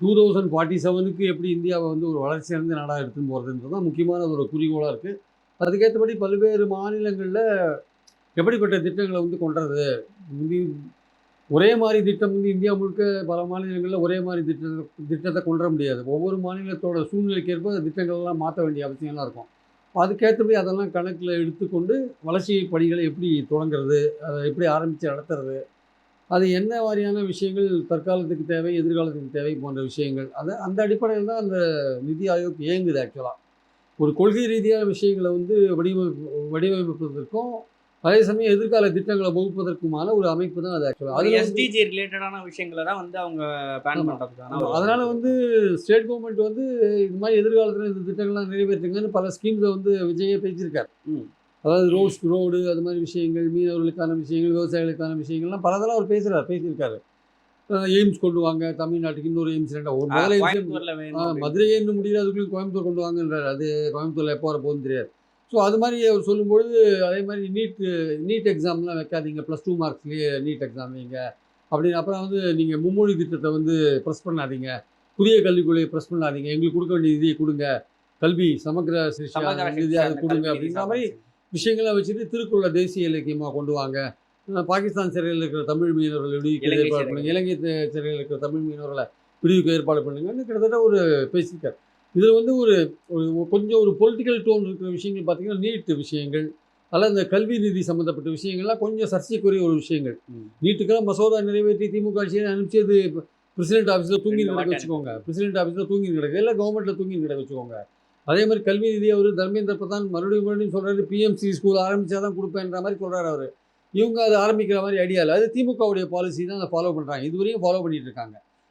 2047க்கு எப்படி இந்தியாவை வந்து ஒரு வளர்ச்சி அடைந்த நாடாக எடுத்துன்னு போகிறதுன்றது தான் முக்கியமான ஒரு குறிக்கோளாக இருக்குது. அதுக்கேற்றபடி பல்வேறு மாநிலங்களில் எப்படிப்பட்ட திட்டங்களை வந்து கொண்டுறது முந்தி ஒரே மாதிரி திட்டம் வந்து இந்தியா முழுக்க பல மாநிலங்களில் ஒரே மாதிரி திட்டத்தை கொண்டு வர முடியாது. ஒவ்வொரு மாநிலத்தோட சூழ்நிலைக்கு ஏற்ப திட்டங்கள்லாம் மாற்ற வேண்டிய அவசியம்லாம் இருக்கும். அதுக்கேற்றபடி அதெல்லாம் கணக்கில் எடுத்துக்கொண்டு வளர்ச்சி பணிகளை எப்படி தொடங்குறது, அதை எப்படி ஆரம்பித்து நடத்துறது, அது என்ன மாதிரியான விஷயங்கள் தற்காலத்துக்கு தேவை, எதிர்காலத்துக்கு தேவை போன்ற விஷயங்கள். அந்த அடிப்படையில் தான் அந்த நிதி ஆயோக் இயங்குது ஆக்சுவலா. ஒரு கொள்கை ரீதியான விஷயங்கள வந்து வடிவமைப்பதற்கும், அதே சமயம் எதிர்கால திட்டங்கள வகுப்பதற்குமான ஒரு அமைப்பு தான் அது ஆக்சுவலா. ஒரு அதுல வந்து எஸ்டிஜி ரிலேட்டடான விஷயங்கள தான் வந்து அவங்க பிளான் ஆமா, பண்றதுக்கான ஆமா. ஒரு அதனால வந்து ஸ்டேட் கவர்ன்மெண்ட் வந்து இது மாரி எதிர்காலத்தில இந்த திட்டங்கள்லாம் நிறைவேற்றுங்கன்னு பல ஸ்கீம்ஸ வந்து விஜயே பேசியிருக்காரு. ம். அதாவது ரோடு அது மாரி விஷயங்கள், மீனவர்களுக்கான விஷயங்கள், விவசாயிகளுக்கான விஷயங்கள்லாம் பலதெல்லாம் அவர் பேசியிருக்காரு. எய்ம்ஸ் கொண்டு வாங்க, தமிழ்நாட்டுக்கு இன்னொரு எய்ம்ஸ் ஒரு முதல்ல விஷயம் கோயம்புத்தூர்ல வேணும் அப்படின்னு. மதுரையே இன்னும் முடியல, அதுக்குள்ளயும் கோயம்புத்தூர் கொண்டு வாங்கன்றாரு. அது கோயம்புத்தூர்ல எப்போ வரப்போகுதுன்னு தெரியாது. ஸோ அது மாரி அவர் சொல்லும்பொழுது, அதே மாரி நீட் எக்ஸாம்லாம் வைக்காதீங்க. +2 மார்க்ஸ்லயே நீட் எக்ஸாம் வைங்க. அப்படின்னு அப்புறம் வந்து நீங்க மும்மொழி திட்டத்த வந்து பிரஸ் பண்ணாதீங்க. புதிய கல்விக் கொள்கைய பிரஸ் பண்ணாதீங்க. எங்களுக்கு குடுக்க வேண்டிய நிதிய குடுங்க. கல்வி சமக்கிர சிக்ஷா சமகால நிதி சிக்ஷா அது அந்த குடுங்க கல்வி நிதி அப்படின்ற மாரி சார்ந்த விஷயங்கள வச்சுட்டு திருக்குறள தேசிய இலக்கியமா கொண்டு வாங்க. பாகிஸ்தான் சிறையில் இருக்கிற தமிழ் மீனவர்களை விடுவிக்க இலங்கை ஏற்பாடு பண்ணுங்க. சிறைகள். இலங்கை சிறையில் இருக்கிற தமிழ் மீனவர்களை விடுவிக்க ஏற்பாடு பண்ணுங்கன்னு கிட்டத்தட்ட ஒரு பேசியிருக்காரு. இதில் வந்து ஒரு கொஞ்சம் ஒரு பொலிட்டிக்கல் டோன் இருக்கிற விஷயங்கள் பார்த்தீங்கன்னா, நீட் விஷயங்கள், அதெல்லாம் இந்த கல்வி நிதி சம்மந்தப்பட்ட விஷயங்கள்லாம் கொஞ்சம் சர்ச்சைக்குரிய ஒரு விஷயங்கள். நீட்டுக்கெல்லாம் மசோதா நிறைவேற்றி திமுக ஆட்சியை அனுப்பிச்சு அது பிரசிடென்ட் ஆஃபீஸில் தூங்கி கிடக்க வச்சுக்கோங்க. பிரசிடென்ட் ஆஃபீஸில் தூங்கி கிடக்கு, இல்லை கவர்மெண்ட்டில் தூங்கி கிடக்க வச்சுக்கோங்க. அதே மாதிரி கல்வி நிதி அவர் தர்மேந்திர பிரதான் மறுபடியும் சொல்கிறாரு, பிஎம்சி ஸ்கூல் ஆரம்பித்தா தான் கொடுப்பேன்ற மாதிரி சொல்கிறாரு அவர். இவங்க அதை ஆரம்பிக்கிற மாதிரி ஐடியா இல்லை. அது திமுகவுடைய பாலிசி தான் அதை ஃபாலோ பண்ணுறாங்க. இதுவரையும் ஃபாலோ பண்ணிட்டு இருக்காங்க.